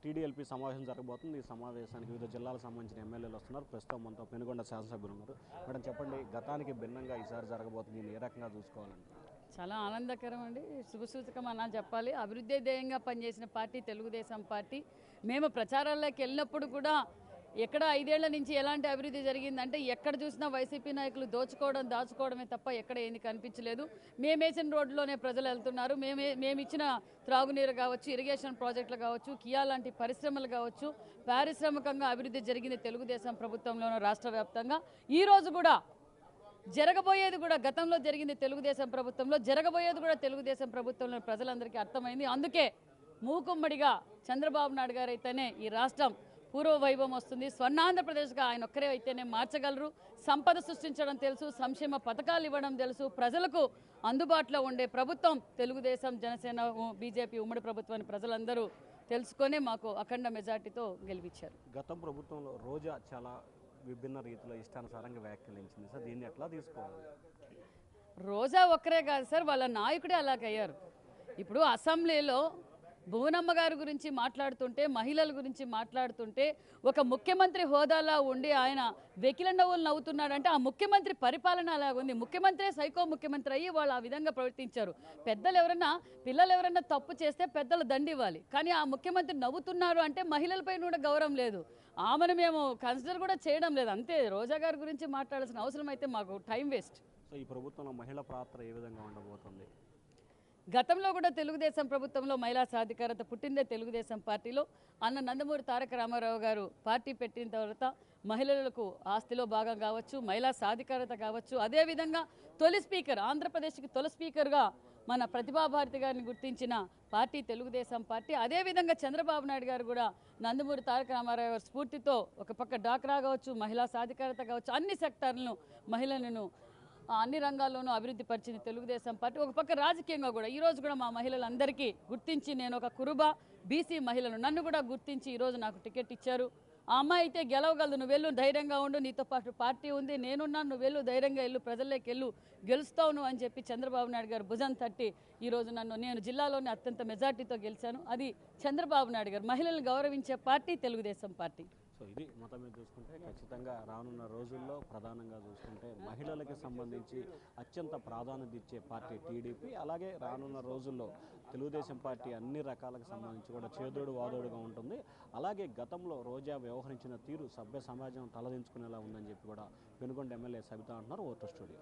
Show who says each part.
Speaker 1: TDLP సమావేశం జరగబోతుంది. ఈ సమావేశానికి వివిధ జిల్లాలకు సంబంధించిన ఎమ్మెల్యేలు వస్తున్నారు. ప్రస్తుతం మనతో పెనుగొండ శాసనసభ్యులు ఉన్నారు. మేడం చెప్పండి, గతానికి భిన్నంగా ఈసారి జరగబోతుంది, దీన్ని ఏ రకంగా చూసుకోవాలండి?
Speaker 2: చాలా ఆనందకరం అండి, శుభసూచకం అన్నా చెప్పాలి. అభివృద్ధి ధ్యేయంగా పనిచేసిన పార్టీ తెలుగుదేశం పార్టీ. మేము ప్రచారాల్లోకి వెళ్ళినప్పుడు కూడా ఎక్కడ 5 ఏళ్ల నుంచి ఎలాంటి అభివృద్ధి జరిగిందంటే ఎక్కడ చూసినా వైసీపీ నాయకులు దాచుకోవడమే తప్ప ఎక్కడ ఏంది కనిపించలేదు. మేమేసిన రోడ్లోనే ప్రజలు వెళ్తున్నారు. మేమిచ్చిన త్రాగునీరు కావచ్చు, ఇరిగేషన్ ప్రాజెక్టులు కావచ్చు, కియా లాంటి పరిశ్రమలు కావచ్చు, పారిశ్రామికంగా అభివృద్ధి జరిగింది తెలుగుదేశం ప్రభుత్వంలోనూ రాష్ట్ర వ్యాప్తంగా. ఈ రోజు కూడా జరగబోయేది కూడా గతంలో జరిగింది తెలుగుదేశం ప్రభుత్వంలో, జరగబోయేది కూడా తెలుగుదేశం ప్రభుత్వంలో ప్రజలందరికీ అర్థమైంది. అందుకే మూకుమ్మడిగా చంద్రబాబు నాయుడు గారు అయితేనే ఈ రాష్ట్రం పూర్వ వైభవం వస్తుంది, స్వర్ణాంధ్రప్రదేశ్గా ఆయన ఒక్కరే అయితేనే మార్చగలరు. సంపద సృష్టించడం తెలుసు, సంక్షేమ పథకాలు ఇవ్వడం తెలుసు, ప్రజలకు అందుబాటులో ఉండే ప్రభుత్వం తెలుగుదేశం, జనసేన, బీజేపీ ఉమ్మడి ప్రభుత్వాన్ని ప్రజలందరూ తెలుసుకొని మాకు అఖండ మెజార్టీతో గెలిపించారు.
Speaker 1: గతం ప్రభుత్వంలో రోజా చాలా విభిన్న రీతిలో ఇష్టానుసారంగా వ్యాఖ్యానించింది సార్, దీన్ని ఎట్లా తీసుకోవాలి?
Speaker 2: రోజా ఒక్కరే కాదు సార్, వాళ్ళ నాయకుడే అలాగయ్యారు. ఇప్పుడు అసెంబ్లీలో భువనమ్మ గారి గురించి మాట్లాడుతుంటే, మహిళల గురించి మాట్లాడుతుంటే, ఒక ముఖ్యమంత్రి హోదాలా ఉండి ఆయన వెకిల నవ్వులు నవ్వుతున్నాడంటే ఆ ముఖ్యమంత్రి పరిపాలన అలాగుంది. ముఖ్యమంత్రి సైకో ముఖ్యమంత్రి అయ్యి వాళ్ళు ఆ విధంగా ప్రవర్తించారు. పిల్లలు ఎవరైనా తప్పు చేస్తే పెద్దలు దండివ్వాలి, కానీ ఆ ముఖ్యమంత్రి నవ్వుతున్నారు అంటే మహిళలపై కూడా గౌరవం లేదు. ఆమెను మేము కన్సిడర్ కూడా చేయడం లేదు. అంతే, రోజా గారి గురించి మాట్లాడాల్సిన అవసరం అయితే మాకు టైం వేస్ట్.
Speaker 1: సో ఈ ప్రభుత్వంలో మహిళా పాత్ర ఏ విధంగా ఉండబోతుంది?
Speaker 2: గతంలో కూడా తెలుగుదేశం ప్రభుత్వంలో మహిళా సాధికారత పుట్టిందే తెలుగుదేశం పార్టీలో. అన్న నందమూరి తారక రామారావు గారు పార్టీ పెట్టిన తర్వాత మహిళలకు ఆస్తిలో భాగం కావచ్చు, మహిళా సాధికారత కావచ్చు, అదేవిధంగా తొలి స్పీకర్, ఆంధ్రప్రదేశ్కి తొలి స్పీకర్గా మన ప్రతిభాభారతి గారిని గుర్తించిన పార్టీ తెలుగుదేశం పార్టీ. అదేవిధంగా చంద్రబాబు నాయుడు గారు కూడా నందమూరి తారక రామారావు గారి స్ఫూర్తితో ఒక పక్క డాక్రా కావచ్చు, మహిళా సాధికారత కావచ్చు, అన్ని సెక్టార్లను మహిళలను అన్ని రంగాల్లోనూ అభివృద్ధి పరిచింది తెలుగుదేశం పార్టీ. ఒక పక్క రాజకీయంగా కూడా ఈరోజు కూడా మా మహిళలందరికీ గుర్తించి, నేను ఒక కురుబ బీసీ మహిళను, నన్ను కూడా గుర్తించి ఈరోజు నాకు టికెట్ ఇచ్చారు. ఆ అమ్మాయి అయితే గెలవగలదు, నువ్వు వెళ్ళు, ధైర్యంగా ఉండు, నీతో పాటు పార్టీ ఉంది, నేనున్నాను, నువ్వు వెళ్ళు, ధైర్యంగా వెళ్ళు, ప్రజల్లోకి వెళ్ళు, గెలుస్తావు అని చెప్పి చంద్రబాబు నాయుడు గారు భుజం తట్టి ఈరోజు నేను జిల్లాలోనే అత్యంత మెజార్టీతో గెలిచాను. అది చంద్రబాబు నాయుడు గారు. మహిళలను గౌరవించే పార్టీ తెలుగుదేశం పార్టీ.
Speaker 1: సో ఇది మొత్తం మీద చూసుకుంటే ఖచ్చితంగా రానున్న రోజుల్లో ప్రధానంగా చూసుకుంటే మహిళలకు సంబంధించి అత్యంత ప్రాధాన్యత ఇచ్చే పార్టీ టీడీపీ. అలాగే రానున్న రోజుల్లో తెలుగుదేశం పార్టీ అన్ని రకాలకు సంబంధించి కూడా చేదోడు వాదోడుగా ఉంటుంది. అలాగే గతంలో రోజా వ్యవహరించిన తీరు సభ్య సమాజం తలదించుకునేలా ఉందని చెప్పి కూడా పెనుగొండ ఎమ్మెల్యే సబితా అంటున్నారు. Vote studio.